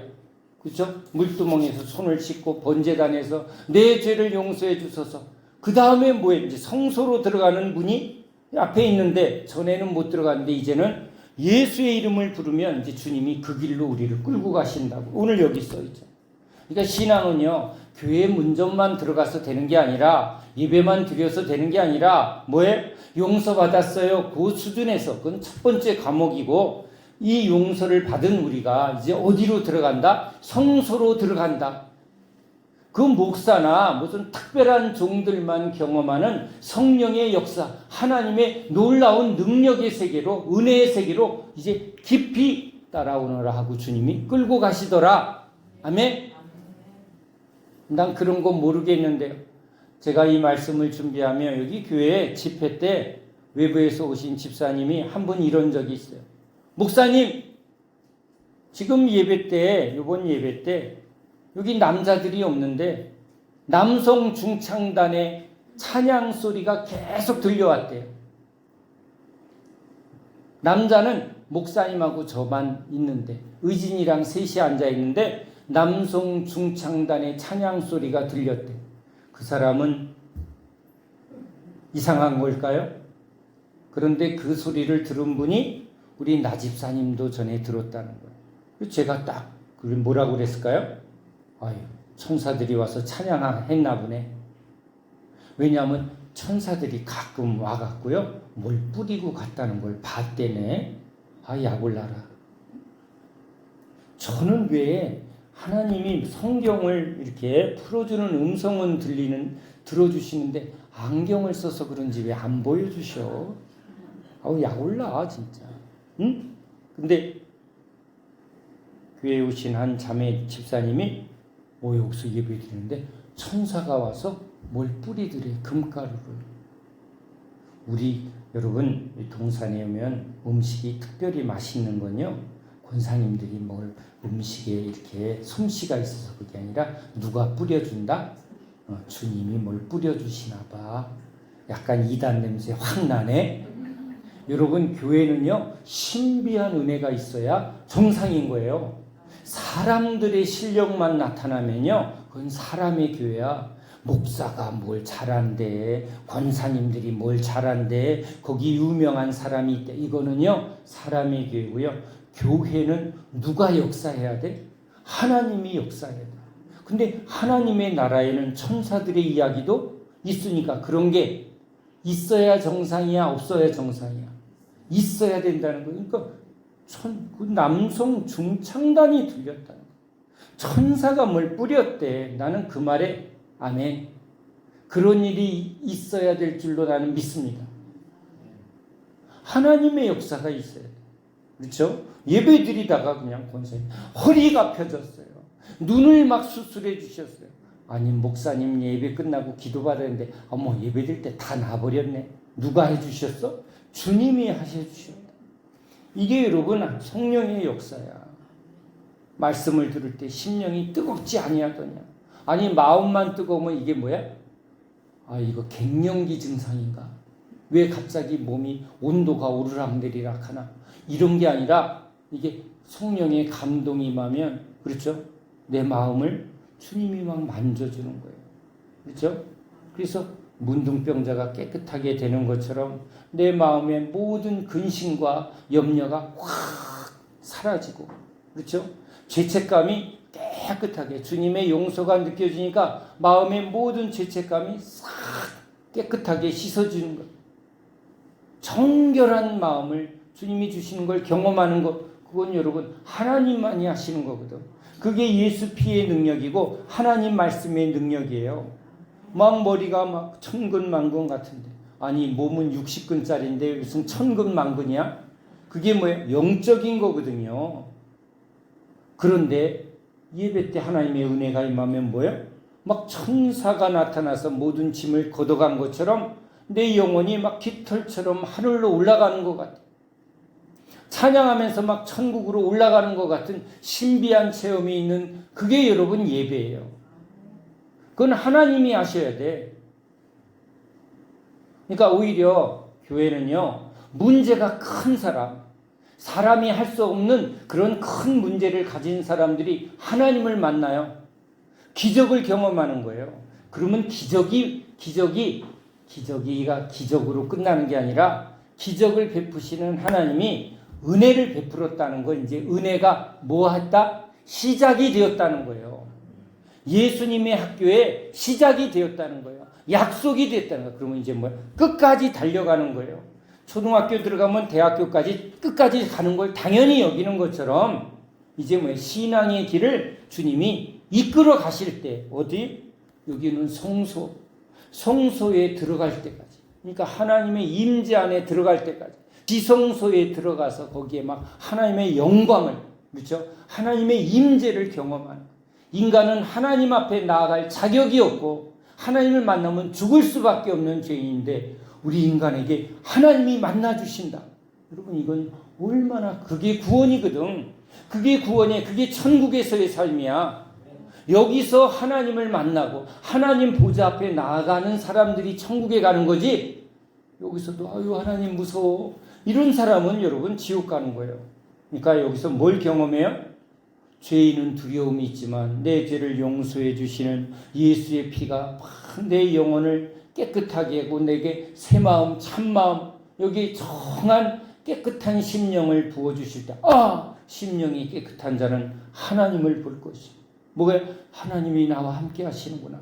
A: 그렇죠? 물두멍에서 손을 씻고 번제단에서 내 죄를 용서해 주소서. 그 다음에 뭐예요? 이제 성소로 들어가는 문이 앞에 있는데 전에는 못 들어갔는데 이제는 예수의 이름을 부르면 이제 주님이 그 길로 우리를 끌고 가신다고 오늘 여기 써 있죠. 그러니까 신앙은요, 교회 문전만 들어가서 되는 게 아니라 예배만 드려서 되는 게 아니라 뭐예요? 용서받았어요. 그 수준에서 그건 첫 번째 과목이고 이 용서를 받은 우리가 이제 어디로 들어간다? 성소로 들어간다. 그 목사나 무슨 특별한 종들만 경험하는 성령의 역사, 하나님의 놀라운 능력의 세계로, 은혜의 세계로 이제 깊이 따라오너라 하고 주님이 끌고 가시더라. 아멘? 난 그런 거 모르겠는데요. 제가 이 말씀을 준비하며 여기 교회 집회 때 외부에서 오신 집사님이 한 분 이런 적이 있어요. 목사님, 지금 예배 때, 이번 예배 때 여기 남자들이 없는데 남성 중창단의 찬양 소리가 계속 들려왔대요. 남자는 목사님하고 저만 있는데 의진이랑 셋이 앉아 있는데 남성 중창단의 찬양 소리가 들렸대요. 그 사람은 이상한 걸까요? 그런데 그 소리를 들은 분이 우리 나집사님도 전에 들었다는 거예요. 제가 딱 뭐라고 그랬을까요? 아유, 천사들이 와서 찬양했나 보네. 왜냐하면 천사들이 가끔 와갖고요, 뭘 뿌리고 갔다는 걸 봤대네. 아, 약올라라. 저는 왜 하나님이 성경을 이렇게 풀어주는 음성은 들어주시는데 안경을 써서 그런지 왜 안 보여주셔? 아우, 약올라 진짜. 응? 근데 교회에 오신 한 자매 집사님이 여기서 예배 드리는데 천사가 와서 뭘 뿌리더래, 금가루를. 우리 여러분 동산에 오면 음식이 특별히 맛있는 건요, 권사님들이 뭘 음식에 이렇게 솜씨가 있어서 그게 아니라 누가 뿌려준다? 주님이 뭘 뿌려주시나 봐. 약간 이단 냄새 확 나네. 여러분, 교회는요 신비한 은혜가 있어야 정상인 거예요. 사람들의 실력만 나타나면요 그건 사람의 교회야. 목사가 뭘 잘한대, 권사님들이 뭘 잘한대, 거기 유명한 사람이 있대, 이거는요 사람의 교회고요. 교회는 누가 역사해야 돼? 하나님이 역사해야 돼. 근데 하나님의 나라에는 천사들의 이야기도 있으니까 그런 게 있어야 정상이야, 없어야 정상이야? 있어야 된다는 거예요. 그러니까 그 남성 중창단이 들렸다는 거예요. 천사가 뭘 뿌렸대. 나는 그 말에 아멘. 그런 일이 있어야 될 줄로 나는 믿습니다. 하나님의 역사가 있어야 돼. 그렇죠? 예배 드리다가 그냥 권사님 허리가 펴졌어요. 눈을 막 수술해 주셨어요. 아니, 목사님 예배 끝나고 기도 받았는데 어머, 예배 드릴 때 다 나버렸네. 누가 해주셨어? 주님이 하셔주셨다. 이게 여러분 성령의 역사야. 말씀을 들을 때 심령이 뜨겁지 아니하더냐. 아니, 마음만 뜨거우면 이게 뭐야? 아, 이거 갱년기 증상인가? 왜 갑자기 몸이 온도가 오르락내리락 하나? 이런 게 아니라 이게 성령의 감동이 임하면, 그렇죠? 내 마음을 주님이 막 만져주는 거예요. 그렇죠? 그래서 문둥병자가 깨끗하게 되는 것처럼 내 마음의 모든 근심과 염려가 확 사라지고, 그렇죠? 죄책감이 깨끗하게 주님의 용서가 느껴지니까 마음의 모든 죄책감이 싹 깨끗하게 씻어주는 것. 정결한 마음을 주님이 주시는 걸 경험하는 것, 그건 여러분 하나님만이 하시는 거거든. 그게 예수 피의 능력이고 하나님 말씀의 능력이에요. 막 머리가 막 천근만근 같은데, 아니 몸은 60근짜리인데 무슨 천근만근이야? 그게 뭐예요? 영적인 거거든요. 그런데 예배 때 하나님의 은혜가 임하면 뭐예요? 막 천사가 나타나서 모든 짐을 걷어간 것처럼 내 영혼이 막 깃털처럼 하늘로 올라가는 것 같아. 찬양하면서 막 천국으로 올라가는 것 같은 신비한 체험이 있는, 그게 여러분 예배예요. 그건 하나님이 하셔야 돼. 그러니까 오히려 교회는요, 문제가 큰 사람, 사람이 할 수 없는 그런 큰 문제를 가진 사람들이 하나님을 만나요. 기적을 경험하는 거예요. 그러면 기적이가 기적으로 끝나는 게 아니라 기적을 베푸시는 하나님이 은혜를 베풀었다는 건 이제 은혜가 뭐 했다? 시작이 되었다는 거예요. 예수님의 학교에 시작이 되었다는 거예요. 약속이 됐다는 거예요. 그러면 이제 뭐야? 끝까지 달려가는 거예요. 초등학교 들어가면 대학교까지 끝까지 가는 걸 당연히 여기는 것처럼 이제 뭐야? 신앙의 길을 주님이 이끌어 가실 때 어디? 여기는 성소에 들어갈 때까지. 그러니까 하나님의 임재 안에 들어갈 때까지. 지성소에 들어가서 거기에 막 하나님의 영광을, 그렇죠? 하나님의 임재를 경험하는. 인간은 하나님 앞에 나아갈 자격이 없고 하나님을 만나면 죽을 수밖에 없는 죄인인데 우리 인간에게 하나님이 만나주신다. 여러분 이건 얼마나 그게 구원이거든. 그게 구원이야. 그게 천국에서의 삶이야. 여기서 하나님을 만나고 하나님 보좌 앞에 나아가는 사람들이 천국에 가는 거지. 여기서도 아유 하나님 무서워. 이런 사람은 여러분 지옥 가는 거예요. 그러니까 여기서 뭘 경험해요? 죄인은 두려움이 있지만 내 죄를 용서해 주시는 예수의 피가 내 영혼을 깨끗하게 하고 내게 새 마음 참마음 여기 정한 깨끗한 심령을 부어주실 때 심령이 깨끗한 자는 하나님을 볼 것이다. 뭐가 하나님이 나와 함께 하시는구나.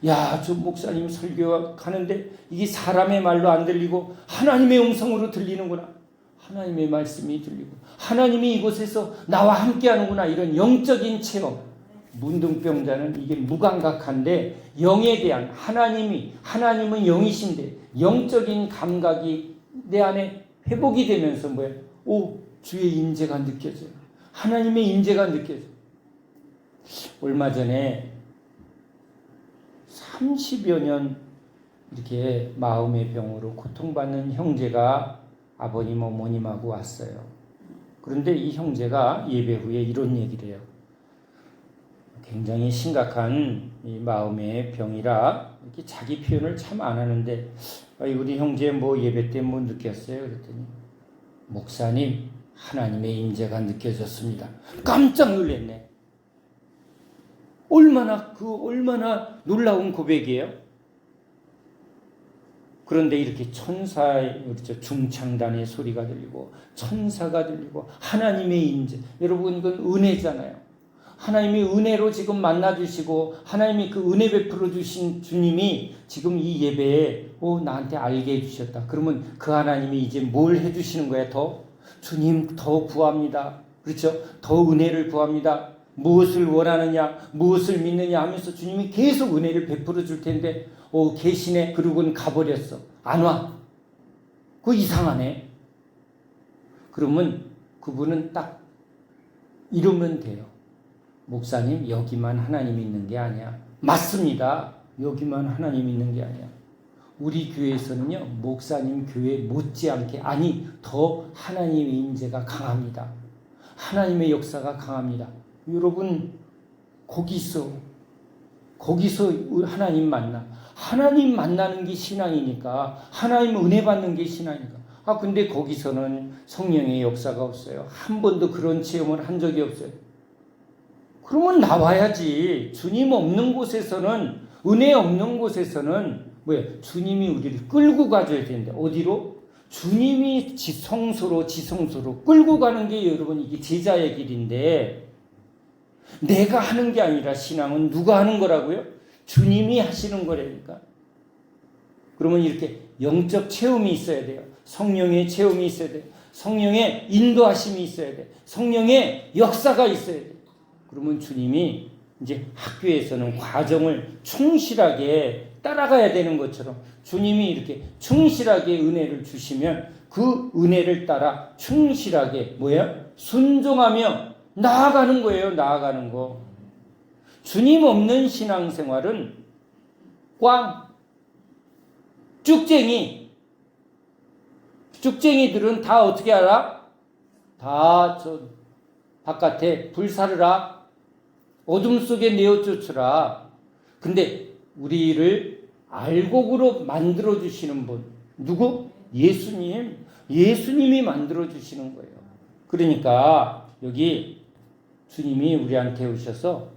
A: 야, 저 목사님 설교하는데 이게 사람의 말로 안 들리고 하나님의 음성으로 들리는구나. 하나님의 말씀이 들리고 하나님이 이곳에서 나와 함께 하는구나. 이런 영적인 체험. 문둥병자는 이게 무감각한데 영에 대한 하나님은 영이신데 영적인 감각이 내 안에 회복이 되면서 뭐야? 주의 임재가 느껴져요. 하나님의 임재가 느껴져요. 얼마 전에 30여 년 이렇게 마음의 병으로 고통받는 형제가 아버님 어머님하고 왔어요. 그런데 이 형제가 예배 후에 이런 얘기를 해요. 굉장히 심각한 이 마음의 병이라 이렇게 자기 표현을 참 안 하는데 우리 형제 뭐 예배 때 뭐 느꼈어요? 그랬더니 목사님 하나님의 임재가 느껴졌습니다. 깜짝 놀랐네. 얼마나 놀라운 고백이에요. 그런데 이렇게 그렇죠. 중창단의 소리가 들리고 천사가 들리고 하나님의 임재. 여러분 이건 은혜잖아요. 하나님이 은혜로 지금 만나주시고 하나님이 그 은혜 베풀어 주신 주님이 지금 이 예배에 나한테 알게 해주셨다. 그러면 그 하나님이 이제 뭘 해주시는 거야? 주님 더 구합니다. 그렇죠? 더 은혜를 구합니다. 무엇을 원하느냐 무엇을 믿느냐 하면서 주님이 계속 은혜를 베풀어 줄 텐데 계시네. 그러고는 가버렸어. 안 와. 그거 이상하네. 그러면 그분은 딱 이러면 돼요. 목사님 여기만 하나님 있는 게 아니야. 맞습니다. 여기만 하나님 있는 게 아니야. 우리 교회에서는요 목사님 교회 못지않게 더 하나님의 임재가 강합니다. 하나님의 역사가 강합니다. 여러분 거기서 하나님 하나님 만나는 게 신앙이니까 하나님 은혜 받는 게 신앙이니까 근데 거기서는 성령의 역사가 없어요. 한 번도 그런 체험을 한 적이 없어요. 그러면 나와야지. 주님 없는 곳에서는 은혜 없는 곳에서는 주님이 우리를 끌고 가줘야 되는데 어디로? 주님이 지성소로 끌고 가는 게 여러분 이게 제자의 길인데 내가 하는 게 아니라 신앙은 누가 하는 거라고요? 주님이 하시는 거라니까. 그러면 이렇게 영적 체험이 있어야 돼요. 성령의 체험이 있어야 돼요. 성령의 인도하심이 있어야 돼요. 성령의 역사가 있어야 돼요. 그러면 주님이 이제 학교에서는 과정을 충실하게 따라가야 되는 것처럼 주님이 이렇게 충실하게 은혜를 주시면 그 은혜를 따라 충실하게 순종하며 나아가는 거예요. 나아가는 거. 주님 없는 신앙생활은 쭉쟁이들은 다 어떻게 알아? 다 바깥에 불사르라. 어둠 속에 내어 쫓으라. 근데 우리를 알곡으로 만들어 주시는 분 누구? 예수님이 만들어 주시는 거예요. 그러니까 여기 주님이 우리한테 오셔서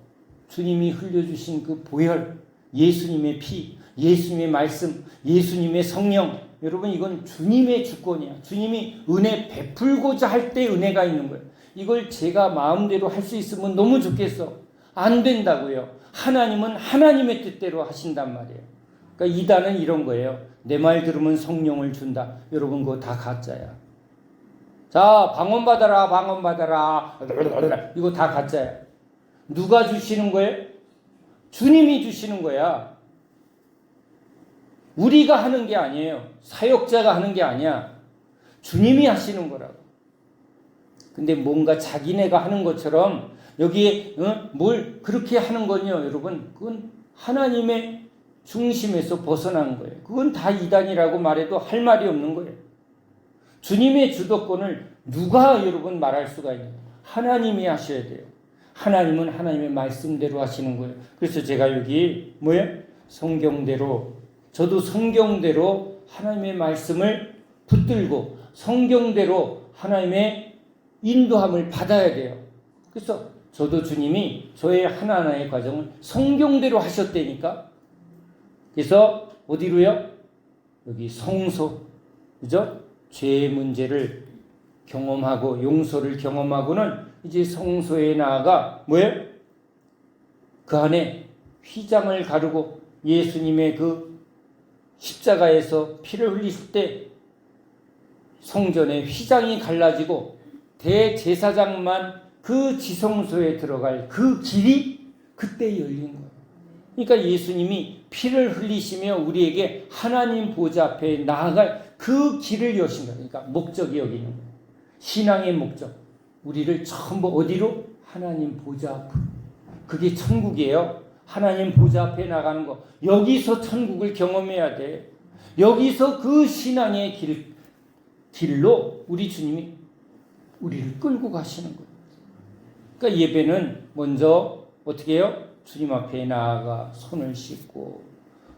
A: 주님이 흘려주신 그 보혈, 예수님의 피, 예수님의 말씀, 예수님의 성령, 여러분 이건 주님의 주권이야. 주님이 은혜 베풀고자 할 때 은혜가 있는 거예요. 이걸 제가 마음대로 할 수 있으면 너무 좋겠어. 안 된다고요. 하나님은 하나님의 뜻대로 하신단 말이에요. 그러니까 이단은 이런 거예요. 내 말 들으면 성령을 준다. 여러분 그거 다 가짜야. 자, 방언받아라, 방언받아라. 이거 다 가짜야. 누가 주시는 거예요? 주님이 주시는 거야. 우리가 하는 게 아니에요. 사역자가 하는 게 아니야. 주님이 하시는 거라고. 근데 뭔가 자기네가 하는 것처럼 여기에 뭘 그렇게 하는 건요, 여러분. 그건 하나님의 중심에서 벗어난 거예요. 그건 다 이단이라고 말해도 할 말이 없는 거예요. 주님의 주도권을 누가 여러분 말할 수가 있나요? 하나님이 하셔야 돼요. 하나님은 하나님의 말씀대로 하시는 거예요. 그래서 제가 여기 뭐예요? 성경대로, 저도 성경대로 하나님의 말씀을 붙들고 성경대로 하나님의 인도함을 받아야 돼요. 그래서 저도 주님이 저의 하나하나의 과정을 성경대로 하셨다니까. 그래서 어디로요? 여기 성소, 그죠? 죄의 문제를 경험하고 용서를 경험하고는 이제 성소에 나아가 뭐예요? 그 안에 휘장을 가르고 예수님의 그 십자가에서 피를 흘리실 때 성전의 휘장이 갈라지고 대제사장만 그 지성소에 들어갈 그 길이 그때 열린 거예요. 그러니까 예수님이 피를 흘리시며 우리에게 하나님 보좌 앞에 나아갈 그 길을 여신 거예요. 그러니까 목적이 여기 있는 거예요. 신앙의 목적. 우리를 전부 어디로? 하나님 보좌 앞으로. 그게 천국이에요. 하나님 보좌 앞에 나가는 거. 여기서 천국을 경험해야 돼. 여기서 그 신앙의 길로 우리 주님이 우리를 끌고 가시는 거예요. 그러니까 예배는 먼저 어떻게 해요? 주님 앞에 나아가 손을 씻고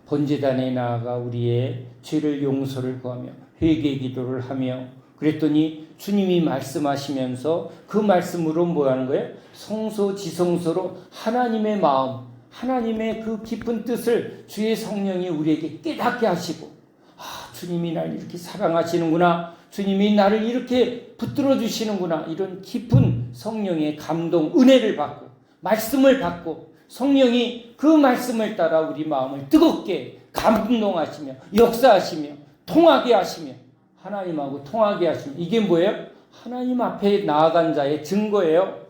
A: 번제단에 나아가 우리의 죄를 용서를 구하며 회개 기도를 하며 그랬더니 주님이 말씀하시면서 그 말씀으로 뭐 하는 거예요? 성소 지성소로 하나님의 마음, 하나님의 그 깊은 뜻을 주의 성령이 우리에게 깨닫게 하시고, 아, 주님이 나를 이렇게 사랑하시는구나, 주님이 나를 이렇게 붙들어 주시는구나, 이런 깊은 성령의 감동, 은혜를 받고 말씀을 받고 성령이 그 말씀을 따라 우리 마음을 뜨겁게 감동하시며 역사하시며 통하게 하시며 하나님하고 통하게 하시며, 이게 뭐예요? 하나님 앞에 나아간 자의 증거예요.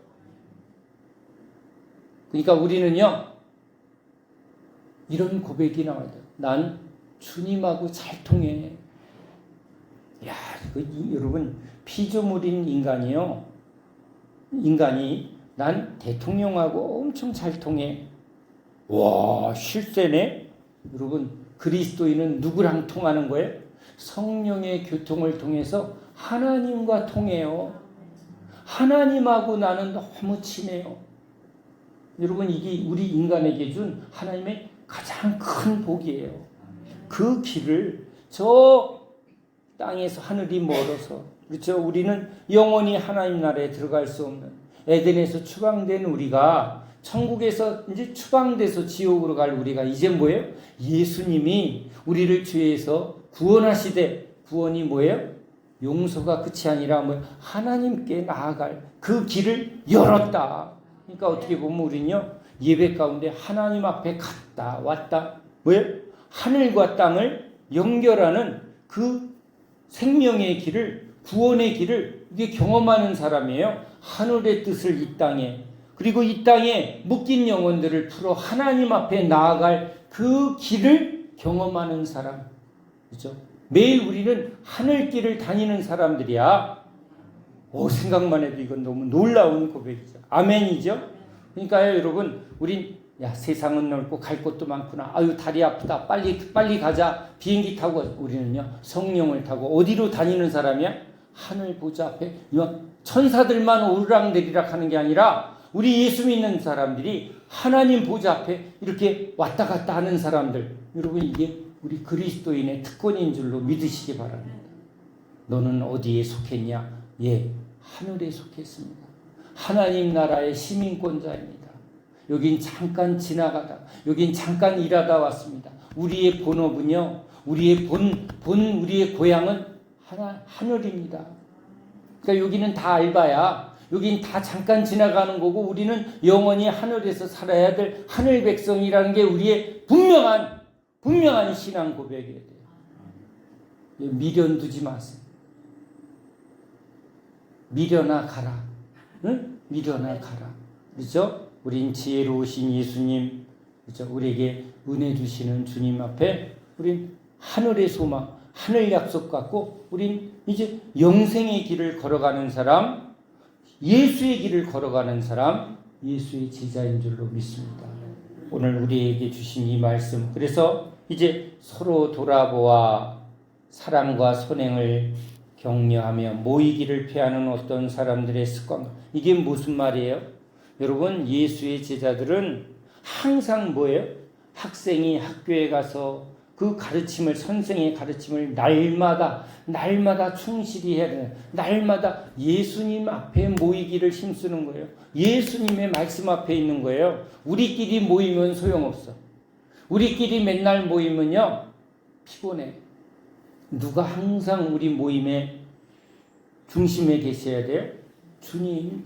A: 그러니까 우리는요, 이런 고백이 나와야 돼요. 난 주님하고 잘 통해. 야, 여러분, 피조물인 인간이요. 인간이 난 대통령하고 엄청 잘 통해. 와, 실세네? 여러분, 그리스도인은 누구랑 통하는 거예요? 성령의 교통을 통해서 하나님과 통해요. 하나님하고 나는 너무 친해요. 여러분, 이게 우리 인간에게 준 하나님의 가장 큰 복이에요. 그 길을 저 땅에서 하늘이 멀어서, 그렇죠? 우리는 영원히 하나님 나라에 들어갈 수 없는 에덴에서 추방된 우리가 천국에서 이제 추방돼서 지옥으로 갈 우리가 이제 뭐예요? 예수님이 우리를 죄에서 구원하시되, 구원이 뭐예요? 용서가 끝이 아니라 뭐 하나님께 나아갈 그 길을 열었다. 그러니까 어떻게 보면 우리는요, 예배 가운데 하나님 앞에 갔다 왔다, 뭐예요? 하늘과 땅을 연결하는 그 생명의 길을, 구원의 길을 이게 경험하는 사람이에요. 하늘의 뜻을 이 땅에, 그리고 이 땅에 묶인 영혼들을 풀어 하나님 앞에 나아갈 그 길을 경험하는 사람, 그렇죠? 매일 우리는 하늘길을 다니는 사람들이야. 생각만 해도 이건 너무 놀라운 고백이죠. 아멘이죠? 그러니까요, 여러분, 우린 야, 세상은 넓고 갈 곳도 많구나. 아유, 다리 아프다. 빨리 가자. 비행기 타고. 우리는요, 성령을 타고 어디로 다니는 사람이야? 하늘 보좌 앞에 천사들만 오르락내리락 하는 게 아니라 우리 예수 믿는 사람들이 하나님 보좌 앞에 이렇게 왔다 갔다 하는 사람들. 여러분, 이게 우리 그리스도인의 특권인 줄로 믿으시기 바랍니다. 너는 어디에 속했냐? 예, 하늘에 속했습니다. 하나님 나라의 시민권자입니다. 여긴 잠깐 지나가다, 여긴 잠깐 일하다 왔습니다. 우리의 본업은요, 우리의 우리의 고향은 하늘입니다. 그러니까 여기는 다 알바야. 여긴 다 잠깐 지나가는 거고, 우리는 영원히 하늘에서 살아야 될 하늘 백성이라는 게 우리의 분명한 신앙 고백이어야 돼요. 미련 두지 마세요. 미련아 가라. 응? 미련아 가라. 그렇죠? 우린 지혜로우신 예수님, 그렇죠? 우리에게 은혜 주시는 주님 앞에 우린 하늘의 소망, 하늘 약속 갖고 우린 이제 영생의 길을 걸어가는 사람, 예수의 길을 걸어가는 사람, 예수의 제자인 줄로 믿습니다. 오늘 우리에게 주신 이 말씀, 그래서 이제 서로 돌아보아 사랑과 선행을 격려하며 모이기를 피하는 어떤 사람들의 습관, 이게 무슨 말이에요? 여러분, 예수의 제자들은 항상 뭐예요? 학생이 학교에 가서 그 가르침을, 선생의 가르침을 날마다 충실히 해야 돼요. 날마다 예수님 앞에 모이기를 힘쓰는 거예요. 예수님의 말씀 앞에 있는 거예요. 우리끼리 모이면 소용없어. 우리끼리 맨날 모이면요, 피곤해. 누가 항상 우리 모임의 중심에 계셔야 돼요? 주님.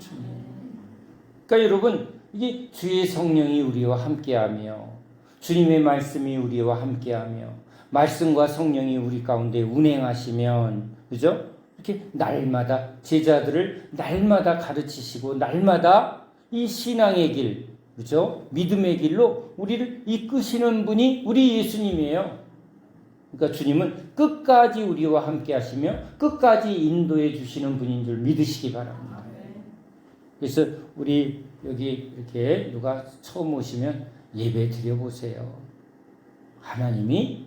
A: 그러니까 여러분, 이게 주의 성령이 우리와 함께하며 주님의 말씀이 우리와 함께하며 말씀과 성령이 우리 가운데 운행하시면, 그죠? 이렇게 날마다 제자들을 날마다 가르치시고 날마다 이 신앙의 길, 그죠? 믿음의 길로 우리를 이끄시는 분이 우리 예수님이에요. 그러니까 주님은 끝까지 우리와 함께 하시며 끝까지 인도해 주시는 분인 줄 믿으시기 바랍니다. 그래서 우리 여기 이렇게 누가 처음 오시면 예배 드려보세요. 하나님이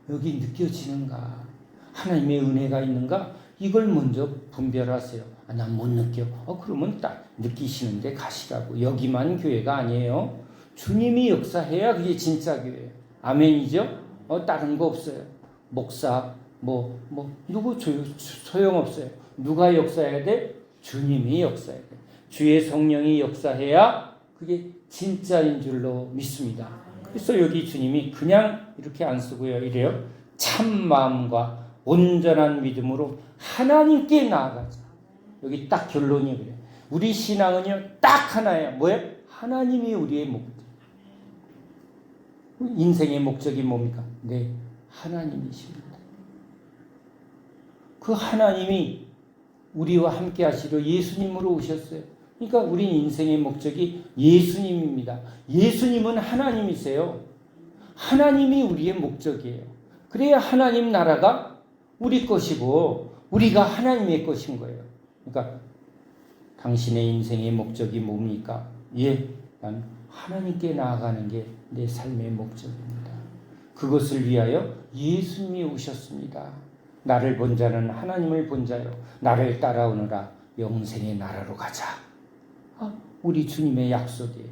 A: 여기 느껴지는가? 하나님의 은혜가 있는가? 이걸 먼저 분별하세요. 난 못 느껴. 그러면 딱 느끼시는데 가시라고. 여기만 교회가 아니에요. 주님이 역사해야 그게 진짜 교회예요. 아멘이죠? 다른 거 없어요. 목사, 누구 소용없어요. 누가 역사해야 돼? 주님이 역사해야 돼. 주의 성령이 역사해야 그게 진짜인 줄로 믿습니다. 그래서 여기 주님이 그냥 이렇게 안 쓰고요. 이래요. 참 마음과 온전한 믿음으로 하나님께 나아가자. 여기 딱 결론이 그래요. 우리 신앙은요, 딱 하나예요. 뭐예요? 하나님이 우리의 목적. 인생의 목적이 뭡니까? 네, 하나님이십니다. 그 하나님이 우리와 함께 하시려 예수님으로 오셨어요. 그러니까 우리 인생의 목적이 예수님입니다. 예수님은 하나님이세요. 하나님이 우리의 목적이에요. 그래야 하나님 나라가 우리 것이고 우리가 하나님의 것인 거예요. 그러니까 당신의 인생의 목적이 뭡니까? 난 하나님께 나아가는 게 내 삶의 목적입니다. 그것을 위하여 예수님이 오셨습니다. 나를 본 자는 하나님을 본 자요. 나를 따라오느라 영생의 나라로 가자. 우리 주님의 약속이에요.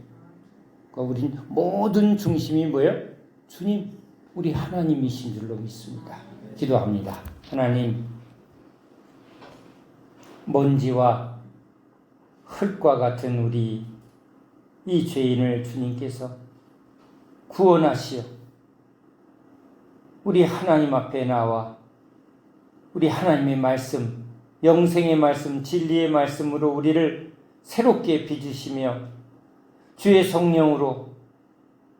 A: 그러니까 우린 모든 중심이 뭐예요? 주님, 우리 하나님이신 줄로 믿습니다. 기도합니다. 하나님, 먼지와 흙과 같은 우리 이 죄인을 주님께서 구원하시어 우리 하나님 앞에 나와 우리 하나님의 말씀, 영생의 말씀, 진리의 말씀으로 우리를 새롭게 빚으시며 주의 성령으로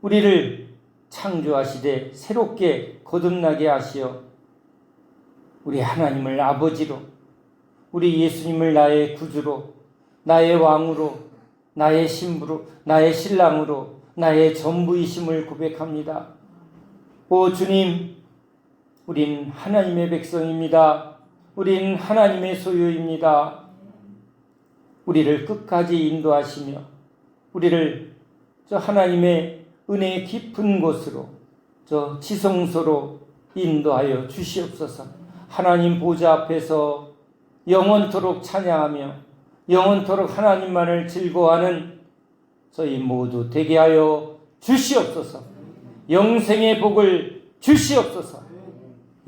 A: 우리를 창조하시되 새롭게 거듭나게 하시어 우리 하나님을 아버지로, 우리 예수님을 나의 구주로, 나의 왕으로, 나의 신부로, 나의 신랑으로, 나의 전부이심을 고백합니다. 오 주님, 우린 하나님의 백성입니다. 우린 하나님의 소유입니다. 우리를 끝까지 인도하시며 우리를 저 하나님의 은혜의 깊은 곳으로, 저 지성소로 인도하여 주시옵소서. 하나님 보좌 앞에서 영원토록 찬양하며 영원토록 하나님만을 즐거워하는 저희 모두 되게 하여 주시옵소서. 영생의 복을 주시옵소서.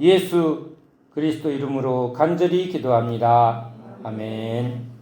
A: 예수 그리스도 이름으로 간절히 기도합니다. 아멘.